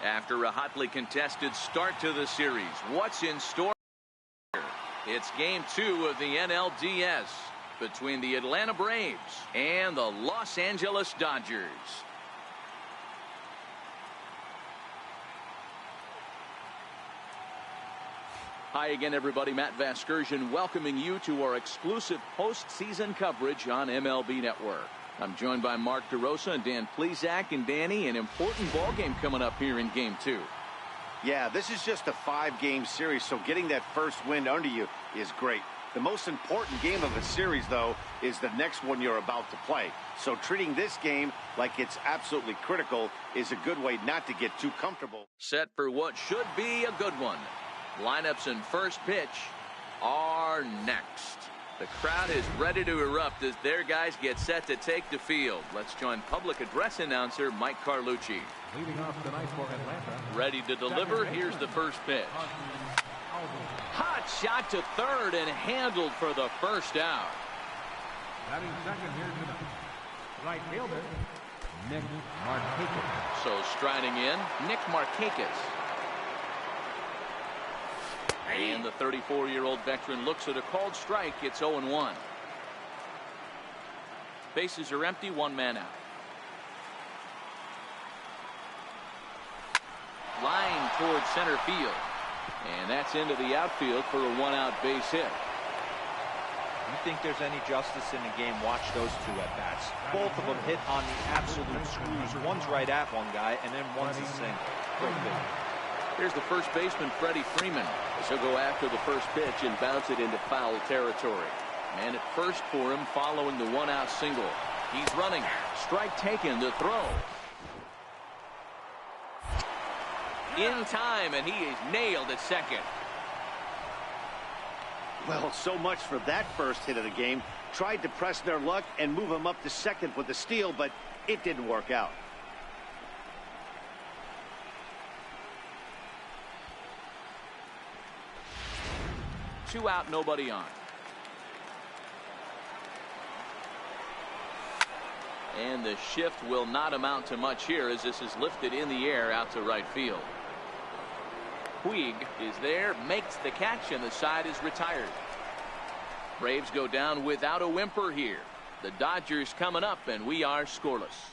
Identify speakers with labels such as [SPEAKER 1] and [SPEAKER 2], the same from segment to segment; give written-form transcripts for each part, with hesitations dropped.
[SPEAKER 1] After a hotly contested start to the series, what's in store? It's game 2 of the NLDS between the Atlanta Braves and the Los Angeles Dodgers. Hi again, everybody. Matt Vasgersian welcoming you to our exclusive postseason coverage on MLB Network. I'm joined by Mark DeRosa and Dan Plesac. And Danny, an important ball game coming up here in game 2.
[SPEAKER 2] Yeah, this is just a 5-game series, so getting that first win under you is great. The most important game of a series, though, is the next one you're about to play. So treating this game like it's absolutely critical is a good way not to get too comfortable.
[SPEAKER 1] Set for what should be a good one. Lineups and first pitch are next. The crowd is ready to erupt as their guys get set to take the field. Let's join public address announcer Mike Carlucci.
[SPEAKER 3] Leading off tonight for Atlanta.
[SPEAKER 1] Ready to deliver. Here's the first pitch. Hot shot to third and handled for the first out.
[SPEAKER 3] Batting second here tonight. Right fielder, Nick Markakis.
[SPEAKER 1] So striding in, Nick Markakis. And the 34-year-old veteran looks at a called strike. It's 0-1. Bases are empty, one man out. Line towards center field. And that's into the outfield for a one-out base hit.
[SPEAKER 4] You think there's any justice in the game, watch those two at-bats. Both of them hit on the absolute screws. One's right at one guy, and then one's a single.
[SPEAKER 1] Here's the first baseman, Freddie Freeman, as he'll go after the first pitch and bounce it into foul territory. Man at first for him following the one-out single. He's running. Strike taken, the throw. In time, and he is nailed at second.
[SPEAKER 2] Well, so much for that first hit of the game. Tried to press their luck and move him up to second with the steal, but it didn't work out.
[SPEAKER 1] Two out, nobody on. And the shift will not amount to much here as this is lifted in the air out to right field. Puig is there, makes the catch, and the side is retired. Braves go down without a whimper here. The Dodgers coming up, and we are scoreless.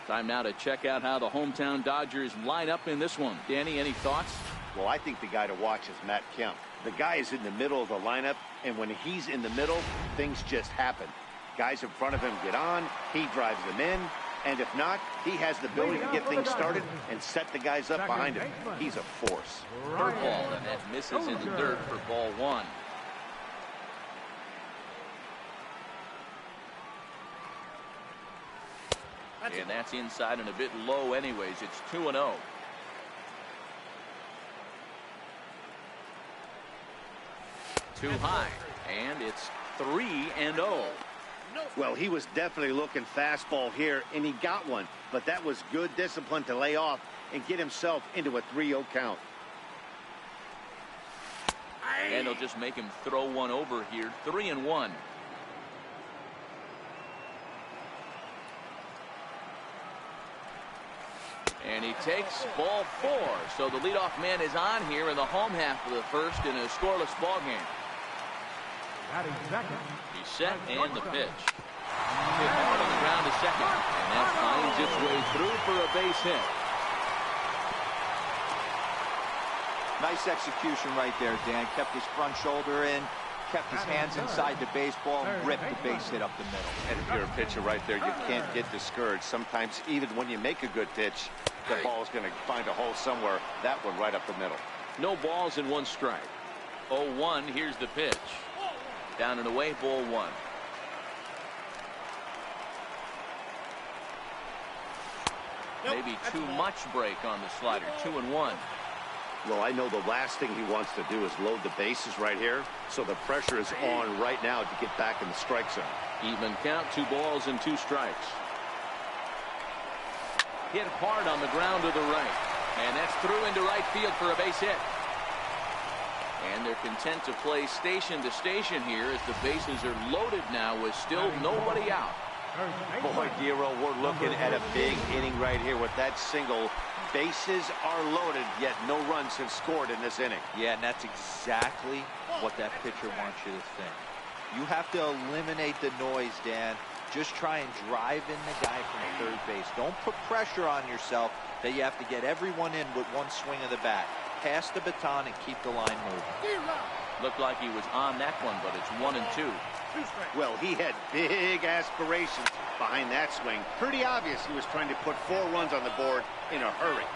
[SPEAKER 1] Time now to check out how the hometown Dodgers line up in this one. Danny, any thoughts?
[SPEAKER 2] Well, I think the guy to watch is Matt Kemp. The guy is in the middle of the lineup, and when he's in the middle, things just happen. Guys in front of him get on, he drives them in, and if not, he has the ability to get things started and set the guys up behind him. He's a force.
[SPEAKER 1] Third ball, and that misses in the dirt for ball 1. And that's inside and a bit low anyways. It's 2-0. Too high, and it's 3-0.
[SPEAKER 2] Well, he was definitely looking fastball here, and he got one. But that was good discipline to lay off and get himself into a 3-0 count.
[SPEAKER 1] And he'll just make him throw one over here. 3-1. And he takes ball 4. So the leadoff man is on here in the home half of the first in a scoreless ball game. He's set and the pitch. Hit hard on the ground to second. And that finds its way through for a base hit.
[SPEAKER 4] Nice execution right there, Dan. Kept his front shoulder in, kept his hands inside the baseball, ripped the base hit up the middle.
[SPEAKER 2] And if you're a pitcher right there, you can't get discouraged. Sometimes even when you make a good pitch, the ball is going to find a hole somewhere. That one right up the middle.
[SPEAKER 1] No balls and 1 strike. 0-1. Here's the pitch. Down and away, ball 1. Maybe too much break on the slider. 2-1.
[SPEAKER 2] Well, I know the last thing he wants to do is load the bases right here, so the pressure is on right now to get back in the strike zone.
[SPEAKER 1] Even count, 2 balls and 2 strikes. Hit hard on the ground to the right, and that's through into right field for a base hit. And they're content to play station to station here as the bases are loaded now with still nobody out.
[SPEAKER 2] Boy, Dero, we're looking at a big inning right here with that single. Bases are loaded, yet no runs have scored in this inning.
[SPEAKER 4] Yeah, and that's exactly what that pitcher wants you to think. You have to eliminate the noise, Dan. Just try and drive in the guy from third base. Don't put pressure on yourself that you have to get everyone in with one swing of the bat. Pass the baton and keep the line moving.
[SPEAKER 1] Looked like he was on that one, but it's 1-2.
[SPEAKER 2] Well, he had big aspirations behind that swing. Pretty obvious he was trying to put 4 runs on the board in a hurry.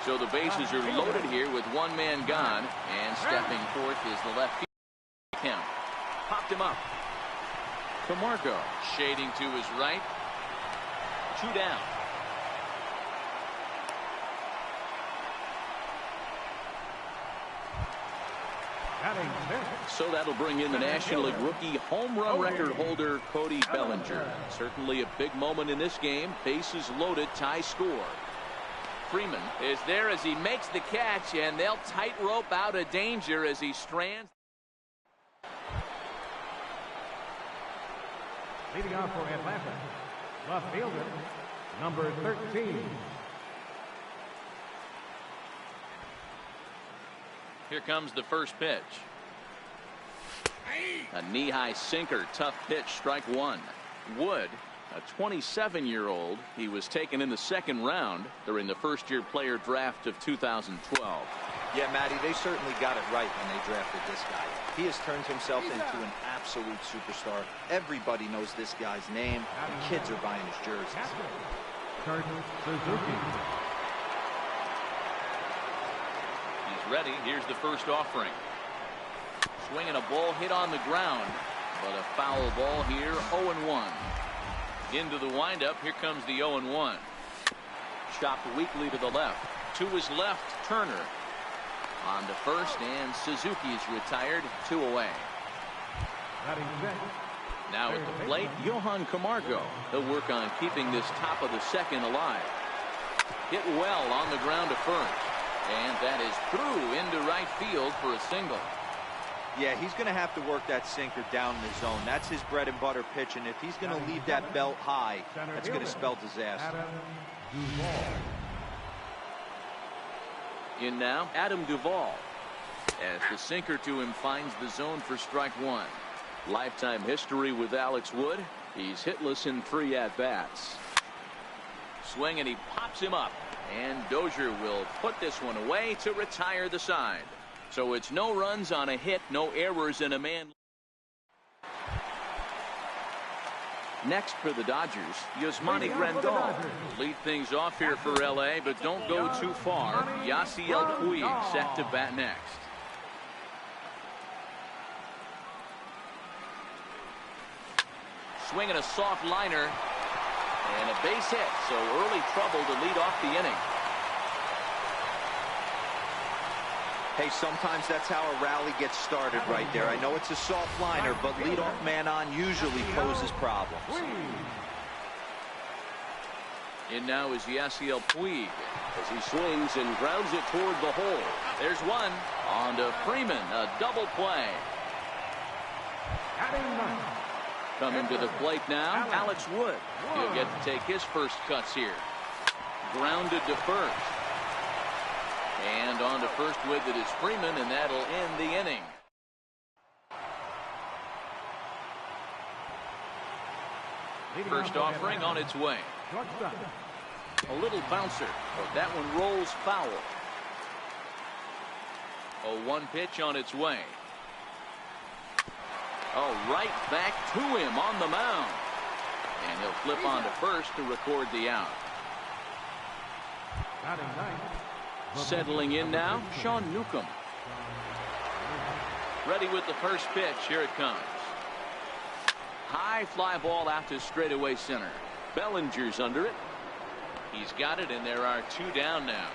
[SPEAKER 1] So the bases are loaded here with one man gone, and stepping forth is the left field count. Popped him up. Camargo shading to his right. 2 down. So that'll bring in the National League rookie home run record holder Cody Bellinger. Certainly a big moment in this game. Bases loaded, tie score. Freeman is there as he makes the catch, and they'll tightrope out of danger as he strands.
[SPEAKER 3] Leading off for Atlanta, left fielder, number 13.
[SPEAKER 1] Here comes the first pitch. A knee-high sinker, tough pitch, strike 1. Wood, a 27-year-old, he was taken in the 2nd round during the first-year player draft of 2012.
[SPEAKER 4] Yeah, Matty, they certainly got it right when they drafted this guy. He has turned himself into an absolute superstar. Everybody knows this guy's name, and kids are buying his jerseys.
[SPEAKER 3] Suzuki.
[SPEAKER 1] He's ready. Here's the first offering. Swinging a ball hit on the ground, but a foul ball here. 0-1. Into the windup. Here comes the 0-1. Chopped weakly to the left. To his left, Turner. On to first, and Suzuki's retired. 2 away. Now at the plate, Johan Camargo. He'll work on keeping this top of the 2nd alive. Hit well on the ground to first. And that is through into right field for a single.
[SPEAKER 4] Yeah, he's going to have to work that sinker down in the zone. That's his bread and butter pitch, and if he's going to leave that belt high, that's going to spell disaster.
[SPEAKER 1] In now, Adam Duvall. As the sinker to him finds the zone for strike 1. Lifetime history with Alex Wood. He's hitless in 3 at-bats. Swing, and he pops him up. And Dozier will put this one away to retire the side. So it's no runs on a hit, no errors, and a man. Next for the Dodgers, Yasmani Grandal. Lead things off here for L.A., but don't go too far. Yasiel Puig set to bat next. Swinging a soft liner. And a base hit, so early trouble to lead off the inning.
[SPEAKER 4] Hey, sometimes that's how a rally gets started right there. I know it's a soft liner, but leadoff man on usually poses problems.
[SPEAKER 1] In now is Yasiel Puig as he swings and grounds it toward the hole. There's one. On to Freeman, a double play. Coming to the plate now, Alex Wood. He'll get to take his first cuts here. Grounded to first. And on to first with it is Freeman, and that'll end the inning. First offering on its way. A little bouncer, but that one rolls foul. A 1 pitch on its way. Oh, right back to him on the mound. And he'll flip on to first to record the out. Settling in now, Sean Newcomb. Ready with the first pitch. Here it comes. High fly ball out to straightaway center. Bellinger's under it. He's got it, and there are 2 down now.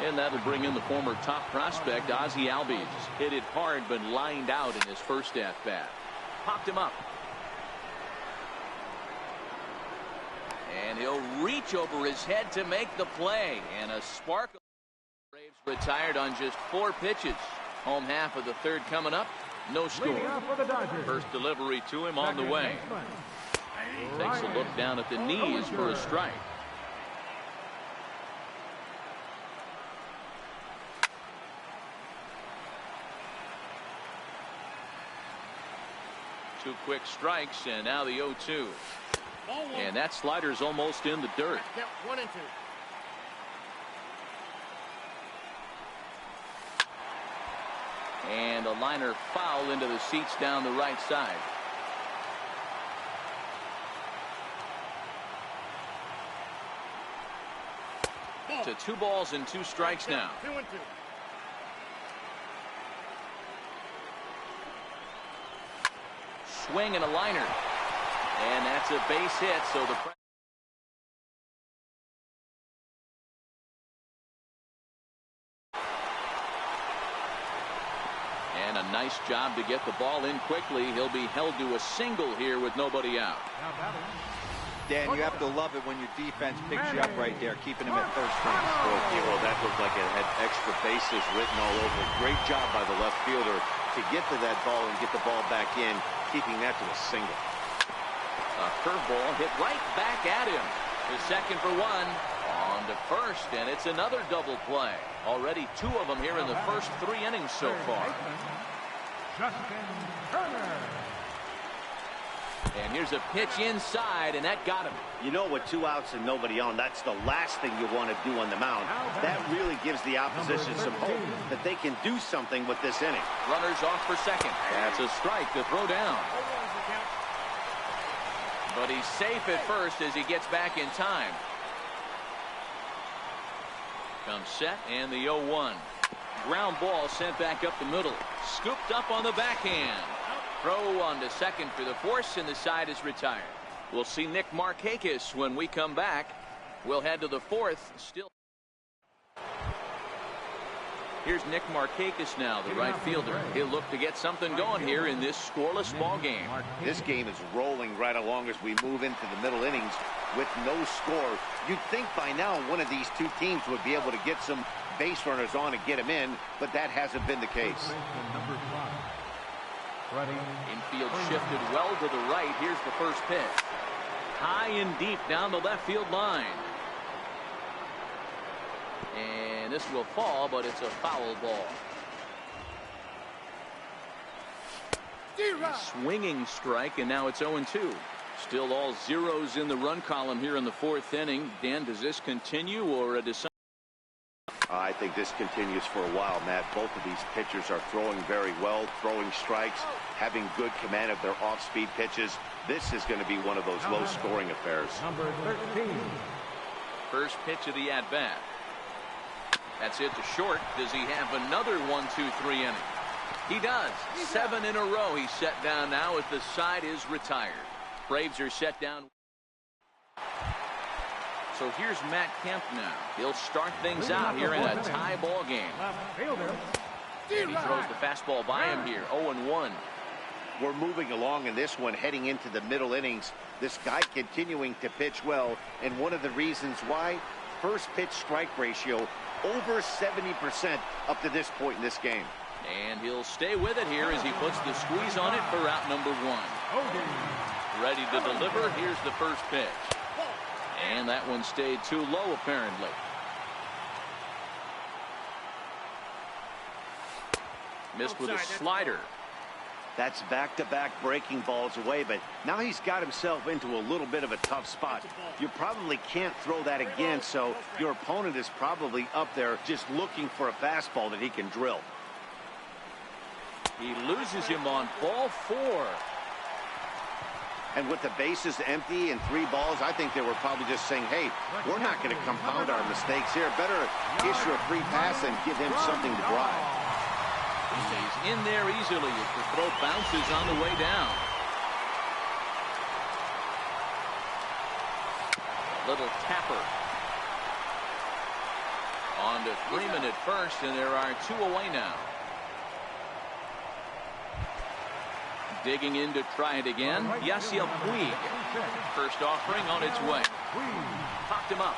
[SPEAKER 1] And that'll bring in the former top prospect, Ozzie Albies. Hit it hard, but lined out in his first at-bat. Popped him up. And he'll reach over his head to make the play. And a spark of Braves Retired on just 4 pitches. Home half of the third coming up. No score. First delivery to him on the way. Takes a look down at the knees for a strike. Two quick strikes, and now the 0-2. And that slider's almost in the dirt.
[SPEAKER 5] 1-2.
[SPEAKER 1] And a liner foul into the seats down the right side. To 2 balls and 2 strikes now.
[SPEAKER 5] 2-2.
[SPEAKER 1] Swing and a liner. And that's a base hit, so the and a nice job to get the ball in quickly. He'll be held to a single here with nobody out.
[SPEAKER 4] Dan, you have to love it when your defense picks you up right there, keeping him at first base.
[SPEAKER 2] Well, that looked like it had extra bases written all over it. Great job by the left fielder to get to that ball and get the ball back in, keeping that to a single.
[SPEAKER 1] A curveball hit right back at him. The second for 1. On to first, and it's another double play. Already 2 of them here in the first 3 innings so far.
[SPEAKER 3] Justin Turner.
[SPEAKER 1] And here's a pitch inside, and that got him.
[SPEAKER 2] You know, with 2 outs and nobody on, that's the last thing you want to do on the mound. That really gives the opposition some hope that they can do something with this inning.
[SPEAKER 1] Runners off for second. That's a strike to throw down. But he's safe at first as he gets back in time. Comes set, and the 0-1. Ground ball sent back up the middle. Scooped up on the backhand. Throw on to second for the force, and the side is retired. We'll see Nick Markakis when we come back. We'll head to the 4th. Still. Here's Nick Markakis now, the right fielder. He'll look to get something going here in this scoreless ball game.
[SPEAKER 2] This game is rolling right along as we move into the middle innings with no score. You'd think by now one of these 2 teams would be able to get some base runners on and get them in, but that hasn't been the case.
[SPEAKER 1] Infield shifted well to the right. Here's the first pitch. High and deep down the left field line. And this will fall, but it's a foul ball. Swinging strike, and now it's 0-2. Still all zeros in the run column here in the 4th inning. Dan, does this continue, or does some...
[SPEAKER 2] I think this continues for a while, Matt. Both of these pitchers are throwing very well, throwing strikes, having good command of their off-speed pitches. This is going to be one of those low-scoring affairs.
[SPEAKER 3] Number 13.
[SPEAKER 1] First pitch of the at-bat. That's it to short. Does he have another 1-2-3 inning? He does. 7 in a row he's set down now as the side is retired. Braves are set down. So here's Matt Kemp now. He'll start things out here in a tie ball game. And he throws the fastball by him here. 0-1.
[SPEAKER 2] We're moving along in this one, heading into the middle innings. This guy continuing to pitch well, and one of the reasons why, first pitch strike ratio over 70% up to this point in this game.
[SPEAKER 1] And he'll stay with it here as he puts the squeeze on it for out number 1. Ready to deliver. Here's the first pitch. And that one stayed too low, apparently. Missed with a slider.
[SPEAKER 2] That's back-to-back breaking balls away, but now he's got himself into a little bit of a tough spot. You probably can't throw that again, so your opponent is probably up there just looking for a fastball that he can drill.
[SPEAKER 1] He loses him on ball 4.
[SPEAKER 2] And with the bases empty and 3 balls, I think they were probably just saying, hey, we're not going to compound our mistakes here. Better issue a free pass and give him something to drive.
[SPEAKER 1] He's in there easily as the throw bounces on the way down. Little tapper. On to Freeman at first, and there are 2 away now. Digging in to try it again. Yasiel Puig. First offering on its way. Popped him up.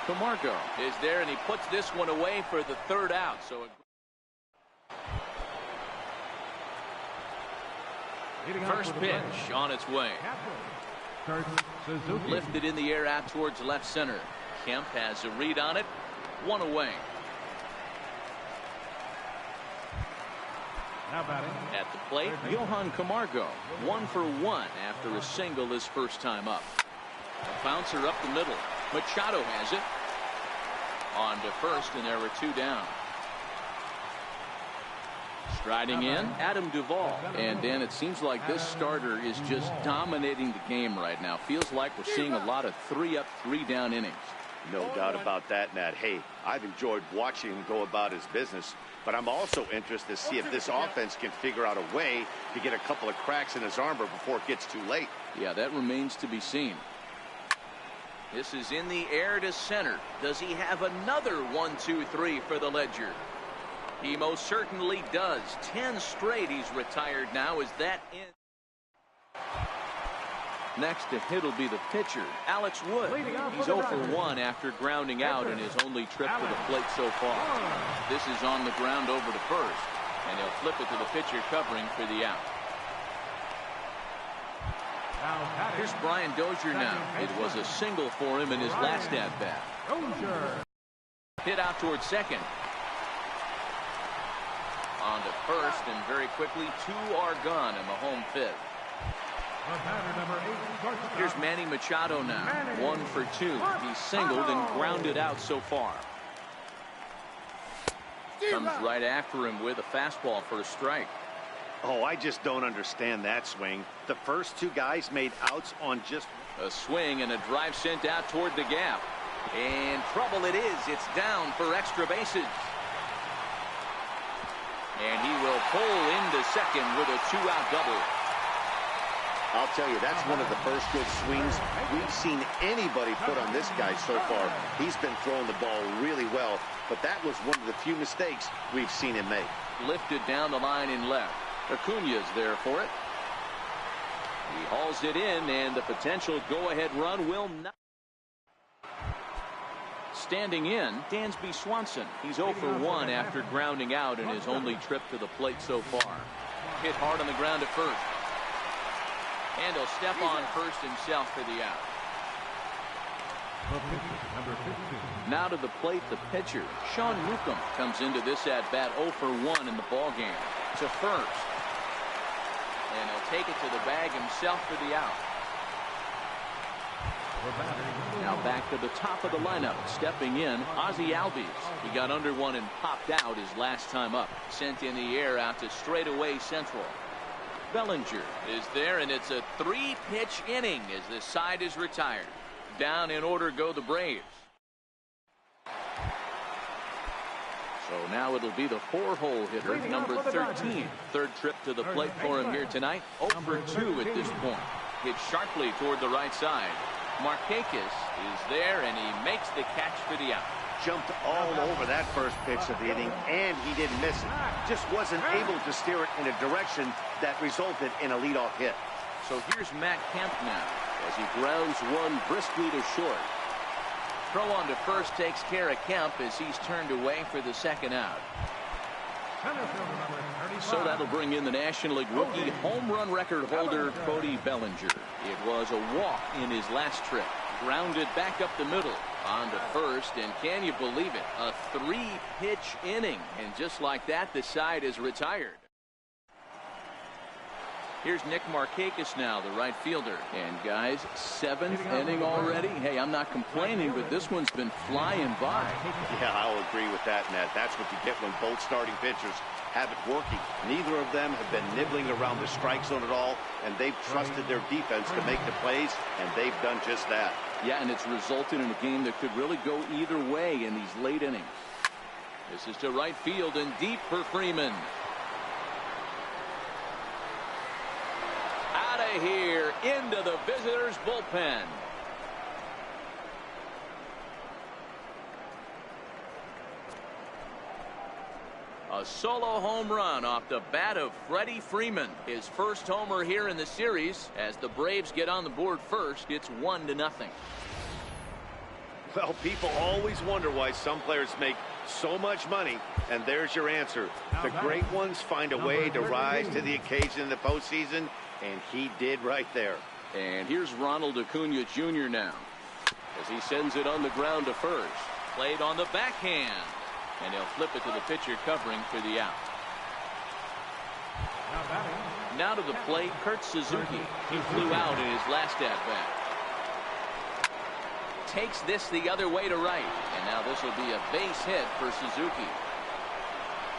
[SPEAKER 1] Camargo is there, and he puts this one away for the third out. So first pitch on its way. Lifted in the air out towards left center. Kemp has a read on it. One away. At the plate, Johan Camargo, 1 for 1 after a single his first time up. A bouncer up the middle. Machado has it. On to first, and there were 2 down. Striding in, Adam Duvall. And Dan, it seems like this starter is just dominating the game right now. Feels like we're seeing a lot of 3-up, 3-down innings.
[SPEAKER 2] No doubt about that, Matt. Hey, I've enjoyed watching him go about his business, but I'm also interested to see if this offense can figure out a way to get a couple of cracks in his armor before it gets too late.
[SPEAKER 1] Yeah, that remains to be seen. This is in the air to center. Does he have another 1-2-3 for the Ledger? He most certainly does. 10 straight he's retired now. Is that in? Next to hit will be the pitcher, Alex Wood. He's 0 for 1 after grounding out in his only trip to the plate so far. This is on the ground over to first, and he'll flip it to the pitcher covering for the out. Here's Brian Dozier now. It was a single for him in his last at-bat. Hit out towards second. On to first, and very quickly 2 are gone in the home fifth. Here's Manny Machado now. 1 for 2. He's singled and grounded out so far. Comes right after him with a fastball for a strike.
[SPEAKER 2] Oh, I just don't understand that swing. The first 2 guys made outs on just
[SPEAKER 1] a swing and a drive sent out toward the gap. And trouble it is. It's down for extra bases. And he will pull into second with a 2-out double.
[SPEAKER 2] I'll tell you, that's one of the first good swings we've seen anybody put on this guy so far. He's been throwing the ball really well, but that was one of the few mistakes we've seen him make.
[SPEAKER 1] Lifted down the line in left. Acuna's there for it. He hauls it in, and the potential go-ahead run will not. Standing in, Dansby Swanson. He's 0 for 1 after grounding out in his only trip to the plate so far. Hit hard on the ground at first. And he'll step on first himself for the out. Now to the plate, the pitcher, Sean Newcomb, comes into this at-bat 0 for 1 in the ballgame. To first. And he'll take it to the bag himself for the out. Now back to the top of the lineup. Stepping in, Ozzie Albies. He got under one and popped out his last time up. Sent in the air out to straightaway central. Bellinger is there, and it's a 3-pitch inning as this side is retired. Down in order go the Braves. So now it'll be the 4-hole hitter, number 13. Third trip to the plate for him here tonight. 0 for 2 at this point. Hit sharply toward the right side. Markakis is there, and he makes the catch for the out.
[SPEAKER 2] Jumped all over that first pitch of the inning, and he didn't miss it. Just wasn't able to steer it in a direction that resulted in a leadoff hit.
[SPEAKER 1] So here's Matt Kemp now as he grounds one briskly to short. Throw on to first takes care of Kemp as he's turned away for the second out. So that'll bring in the National League rookie home run record holder Cody Bellinger. It was a walk in his last trip. Grounded back up the middle. On to first, and can you believe it? A 3-pitch inning, and just like that, the side is retired. Here's Nick Markakis now, the right fielder. And guys, 7th inning already. Hey, I'm not complaining, but this one's been flying by.
[SPEAKER 2] Yeah, I'll agree with that, Matt. That's what you get when both starting pitchers have it working. Neither of them have been nibbling around the strike zone at all, and they've trusted their defense to make the plays, and they've done just that.
[SPEAKER 1] Yeah, and it's resulted in a game that could really go either way in these late innings. This is to right field and deep for Freeman. Out of here, into the visitors' bullpen. A solo home run off the bat of Freddie Freeman. His first homer here in the series. As the Braves get on the board first, it's 1-0.
[SPEAKER 2] Well, people always wonder why some players make so much money, and there's your answer. The great ones find a way to rise to the occasion in the postseason, and he did right there.
[SPEAKER 1] And here's Ronald Acuna Jr. now as he sends it on the ground to first. Played on the backhand, and he'll flip it to the pitcher covering for the out. Now to the plate, Kurt Suzuki. He flew out in his last at-bat. Takes this the other way to right, and now this will be a base hit for Suzuki.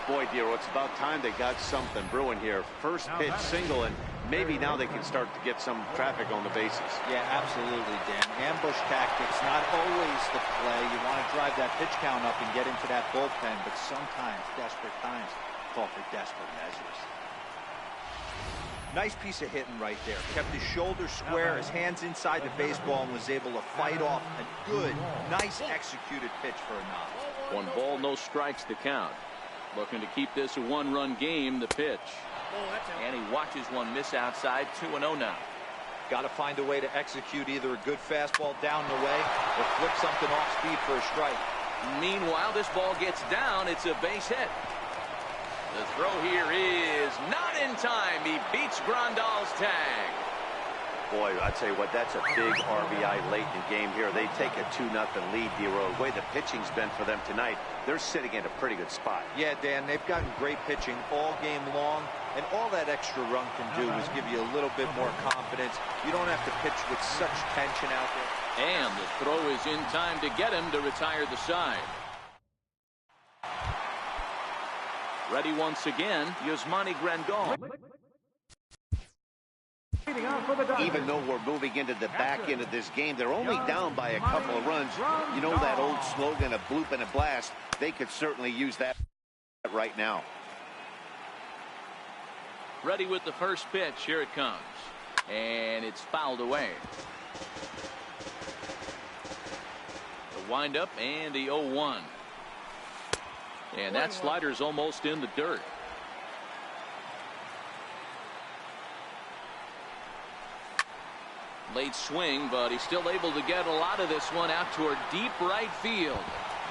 [SPEAKER 2] Boy, Dero, it's about time they got something brewing here. First pitch single, and maybe now they can start to get some traffic on the bases.
[SPEAKER 4] Yeah, absolutely, Dan. Ambush tactics, not always the play. You want to drive that pitch count up and get into that bullpen, but sometimes desperate times call for desperate measures. Nice piece of hitting right there. Kept his shoulders square, his hands inside the baseball, and was able to fight off a good, nice executed pitch for a knock.
[SPEAKER 1] 1 ball, no strikes to count. Looking to keep this a 1-run game, the pitch. And he watches one miss outside, 2-0 now.
[SPEAKER 4] Got to find a way to execute either a good fastball down the way or flip something off speed for a strike.
[SPEAKER 1] Meanwhile, this ball gets down. It's a base hit. The throw here is not in time. He beats Grandal's tag.
[SPEAKER 2] Boy, I tell you what, that's a big RBI late in the game here. They take a 2-0 lead, Dero. The way the pitching's been for them tonight, they're sitting in a pretty good spot.
[SPEAKER 4] Yeah, Dan, they've gotten great pitching all game long, and all that extra run can do is give you a little bit more confidence. You don't have to pitch with such tension out there.
[SPEAKER 1] And the throw is in time to get him to retire the side. Ready once again, Yasmani Grandal.
[SPEAKER 2] Even though we're moving into the back end of this game, they're only down by a couple of runs. You know that old slogan, a bloop and a blast? They could certainly use that right now.
[SPEAKER 1] Ready with the first pitch. Here it comes. And it's fouled away. The windup and the 0-1. And that slider's almost in the dirt. Late swing, but he's still able to get a lot of this one out toward deep right field.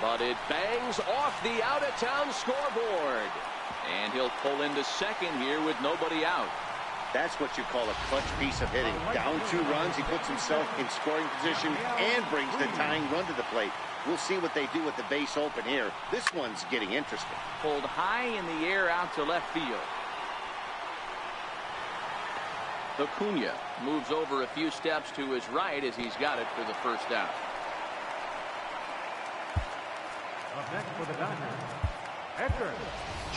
[SPEAKER 1] But it bangs off the out-of-town scoreboard. And he'll pull into second here with nobody out.
[SPEAKER 2] That's what you call a clutch piece of hitting. Down 2 runs, he puts himself in scoring position and brings the tying run to the plate. We'll see what they do with the base open here. This one's getting interesting.
[SPEAKER 1] Pulled high in the air out to left field. Acuna moves over a few steps to his right as he's got it for the first out.
[SPEAKER 3] Up next for the Dodgers, Edgar.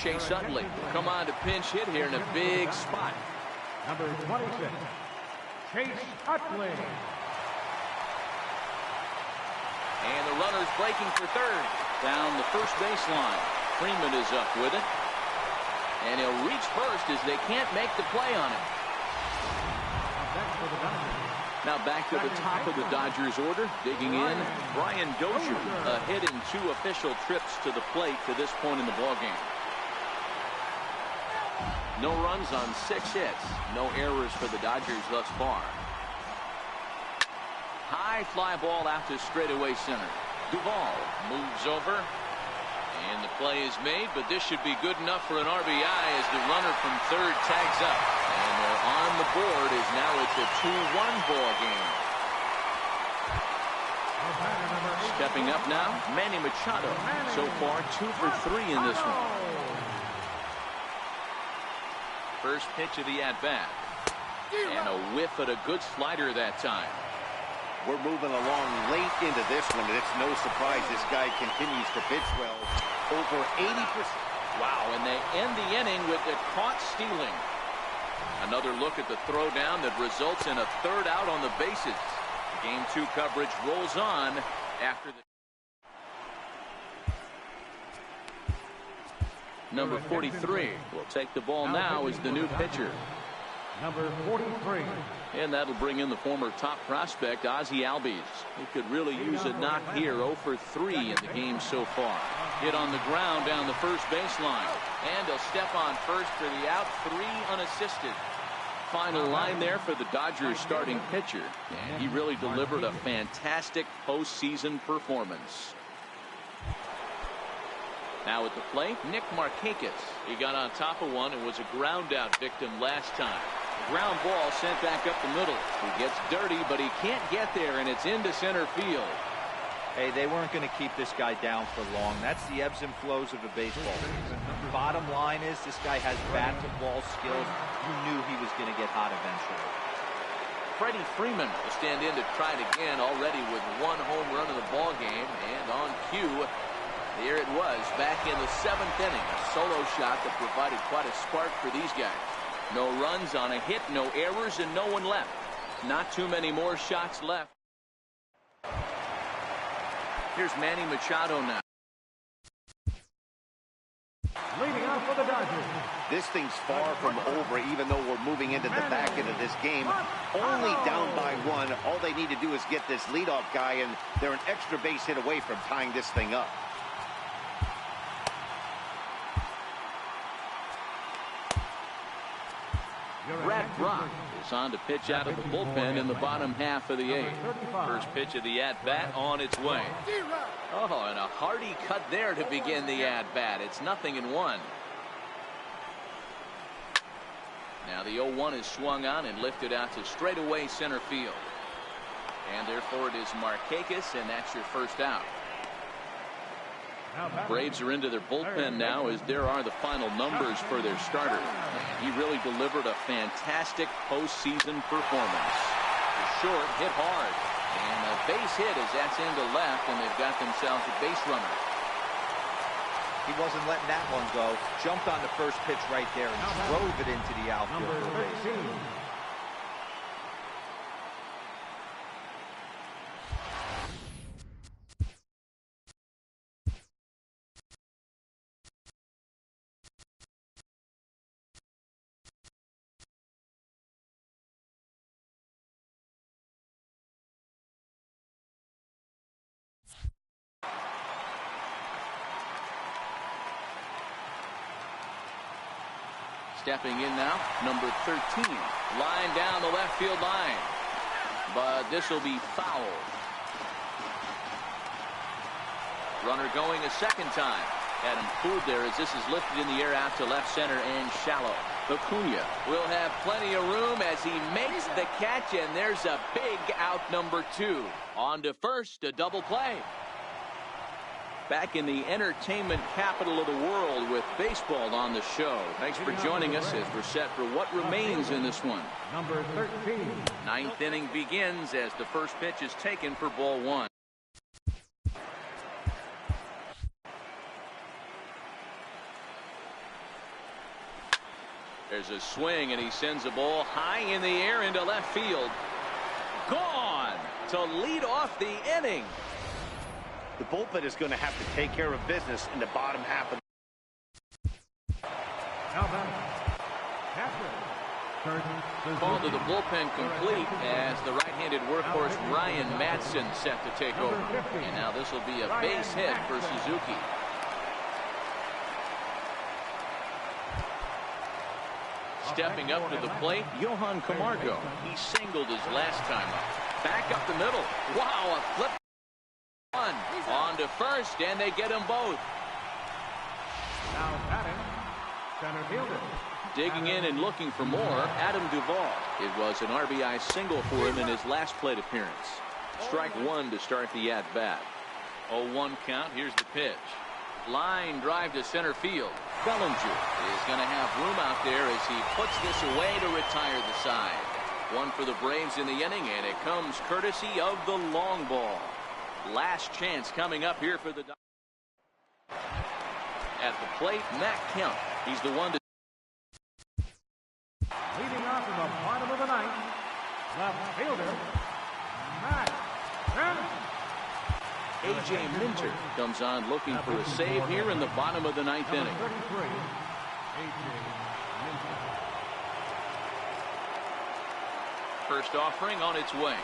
[SPEAKER 1] Chase Utley will come on to pinch hit here in a big spot.
[SPEAKER 3] Number 26, Chase Utley.
[SPEAKER 1] And the runner's breaking for third. Down the first baseline. Freeman is up with it. And he'll reach first as they can't make the play on him. Now back to the top of the Dodgers order. Digging in, Brian Dozier. A hit in 2 official trips to the plate to this point in the ballgame. No runs on 6 hits. No errors for the Dodgers thus far. High fly ball out to straightaway center. Duvall moves over. And the play is made, but this should be good enough for an RBI as the runner from third tags up. And they're on the board as now it's a 2-1 ball game. Stepping up now, Manny Machado. So far 2 for 3 in this one. First pitch of the at-bat. And a whiff at a good slider that time.
[SPEAKER 2] We're moving along late into this one, and it's no surprise this guy continues to pitch well. Over 80%.
[SPEAKER 1] Wow, and they end the inning with it caught stealing. Another look at the throwdown that results in a third out on the bases. Game 2 coverage rolls on after the... Number 43 will take the ball now as the new pitcher.
[SPEAKER 3] Number 43.
[SPEAKER 1] And that'll bring in the former top prospect, Ozzie Albies. He could really use a knock here. 0 for 3 in the game so far. Hit on the ground down the first baseline. And he'll step on first for the out. 3 unassisted. final line there for the Dodgers starting pitcher. And he really delivered a fantastic postseason performance. Now at the plate, Nick Markakis. He got on top of one and was a ground out victim last time. Ground ball sent back up the middle. He gets dirty, but he can't get there, and it's into center field.
[SPEAKER 4] Hey, they weren't going to keep this guy down for long. That's the ebbs and flows of a baseball. Bottom line is this guy has bat-to-ball skills. You knew he was going to get hot eventually.
[SPEAKER 1] Freddie Freeman will stand in to try it again, already with one home run in the ball game. And on cue, there it was back in the 7th inning. A solo shot that provided quite a spark for these guys. No runs on a hit, no errors, and no one left. Not too many more shots left. Here's Manny Machado now.
[SPEAKER 3] Leading off for the Dodgers.
[SPEAKER 2] This thing's far from over, even though we're moving into the back end of this game. Only down by one. All they need to do is get this leadoff guy, and they're an extra base hit away from tying this thing up.
[SPEAKER 1] Brad Brock is on to pitch out of the bullpen in the bottom half of the 8th. First pitch of the at-bat on its way. Oh, and a hearty cut there to begin the at-bat. It's 0-1. Now the 0-1 is swung on and lifted out to straightaway center field. And therefore it is Markakis, and that's your first out. Braves are into their bullpen now, as there are the final numbers for their starter. He really delivered a fantastic postseason performance. Short, hit hard, and a base hit as that's into left, and they've got themselves a base runner.
[SPEAKER 4] He wasn't letting that one go. Jumped on the first pitch right there and drove it into the outfield for a base.
[SPEAKER 1] Stepping in now, number 13. Line down the left field line. But this will be foul. Runner going a second time. Adam Food there as this is lifted in the air out to left center and shallow. Acuna will have plenty of room as he makes the catch, and there's a big out, number 2. On to first, a double play. Back in the entertainment capital of the world with baseball on the show. Thanks for joining us as we're set for what remains in this one.
[SPEAKER 3] Number 13.
[SPEAKER 1] 9th inning begins as the first pitch is taken for ball 1. There's a swing, and he sends the ball high in the air into left field. Gone to lead off the inning.
[SPEAKER 2] The bullpen is going to have to take care of business in the bottom half of
[SPEAKER 1] Call to the bullpen complete as the right-handed workhorse Ryan Madsen set to take over. And now this will be a base hit for Suzuki. Stepping up to the plate, Johan Camargo. He singled his last time up. Back up the middle. Wow, a flip. On to first, and they get them both.
[SPEAKER 3] Now batting, center fielder.
[SPEAKER 1] Digging in and looking for more, Adam Duvall. It was an RBI single for him in his last plate appearance. Strike 1 to start the at-bat. 0-1 count. Here's the pitch. Line drive to center field. Bellinger is going to have room out there as he puts this away to retire the side. One for the Braves in the inning, and it comes courtesy of the long ball. Last chance coming up here for the Dodgers. At the plate, Matt Kemp. He's the one to.
[SPEAKER 3] Leading off in the bottom of the 9th, left fielder, Matt Kemp.
[SPEAKER 1] A.J. Minter comes on looking for a save here in the bottom of the 9th inning.
[SPEAKER 3] 33, A.J. Minter.
[SPEAKER 1] First offering on its way.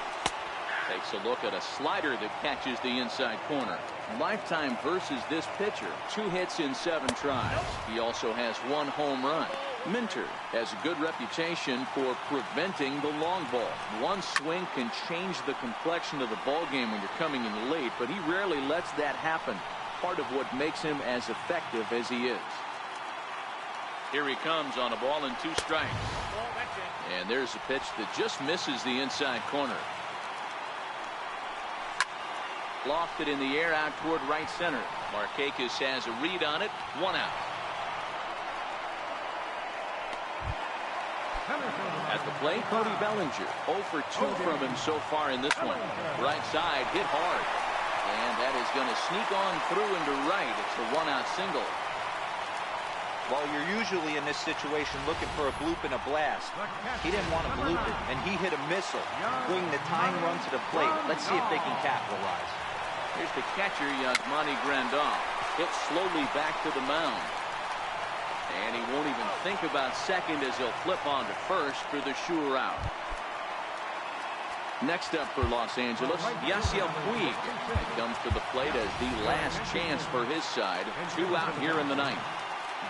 [SPEAKER 1] Takes a look at a slider that catches the inside corner. Lifetime versus this pitcher. 2 hits in 7 tries. He also has 1 home run. Minter has a good reputation for preventing the long ball. One swing can change the complexion of the ball game when you're coming in late, but he rarely lets that happen. Part of what makes him as effective as he is. Here he comes on a ball and 2 strikes. And there's a pitch that just misses the inside corner. Lofted in the air out toward right center. Markakis has a read on it. 1 out. At the plate, Cody Bellinger. 0 for 2 from him so far in this one. Right side hit hard. And that is going to sneak on through into right. It's a 1-out single.
[SPEAKER 4] Well, you're usually in this situation looking for a bloop and a blast. He didn't want to bloop it, and he hit a missile, bringing the tying run to the plate. Let's see if they can capitalize.
[SPEAKER 1] Here's the catcher, Yasmani Grandal. Hit slowly back to the mound. And he won't even think about second as he'll flip on to first for the sure out. Next up for Los Angeles, Yasiel Puig. He comes to the plate as the last chance for his side. 2 out here in the 9th.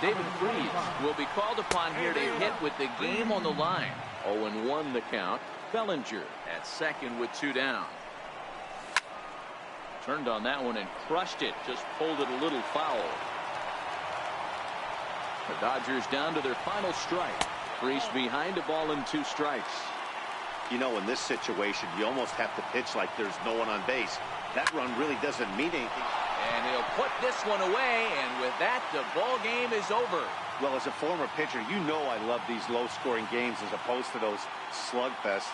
[SPEAKER 1] David Freese will be called upon here to hit with the game on the line. 0-1 the count. Bellinger at second with 2 down. Turned on that one and crushed it. Just pulled it a little foul. The Dodgers down to their final strike. Freese behind a ball and 2 strikes.
[SPEAKER 2] You know, in this situation, you almost have to pitch like there's no one on base. That run really doesn't mean anything.
[SPEAKER 1] And he'll put this one away, and with that, the ball game is over.
[SPEAKER 2] Well, as a former pitcher, you know I love these low-scoring games as opposed to those slugfests.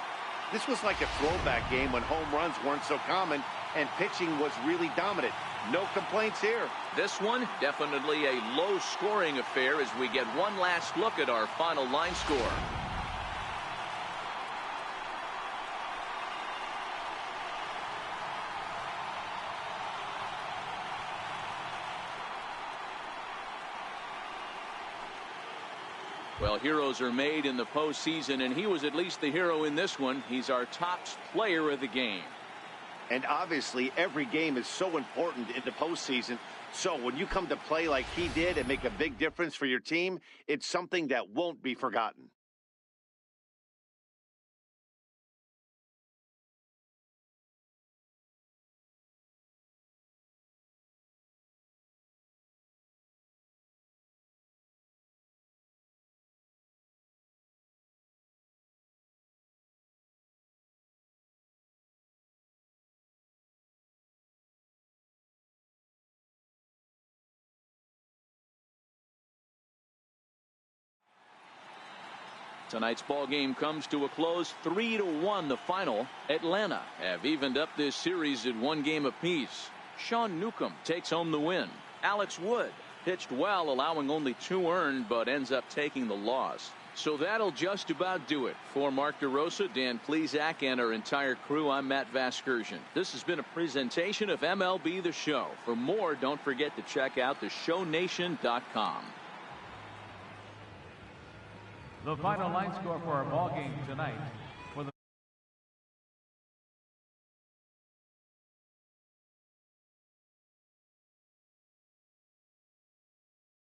[SPEAKER 2] This was like a throwback game when home runs weren't so common and pitching was really dominant. No complaints here.
[SPEAKER 1] This one, definitely a low-scoring affair as we get one last look at our final line score. Well, heroes are made in the postseason, and he was at least the hero in this one. He's our top player of the game.
[SPEAKER 2] And obviously, every game is so important in the postseason. So when you come to play like he did and make a big difference for your team, it's something that won't be forgotten.
[SPEAKER 1] Tonight's ball game comes to a close. 3-1 the final. Atlanta have evened up this series at 1 game apiece. Sean Newcomb takes home the win. Alex Wood pitched well, allowing only 2 earned, but ends up taking the loss. So that'll just about do it. For Mark DeRosa, Dan Plesac, and our entire crew, I'm Matt Vasgersian. This has been a presentation of MLB The Show. For more, don't forget to check out theshownation.com.
[SPEAKER 3] The final line score for our ball game tonight.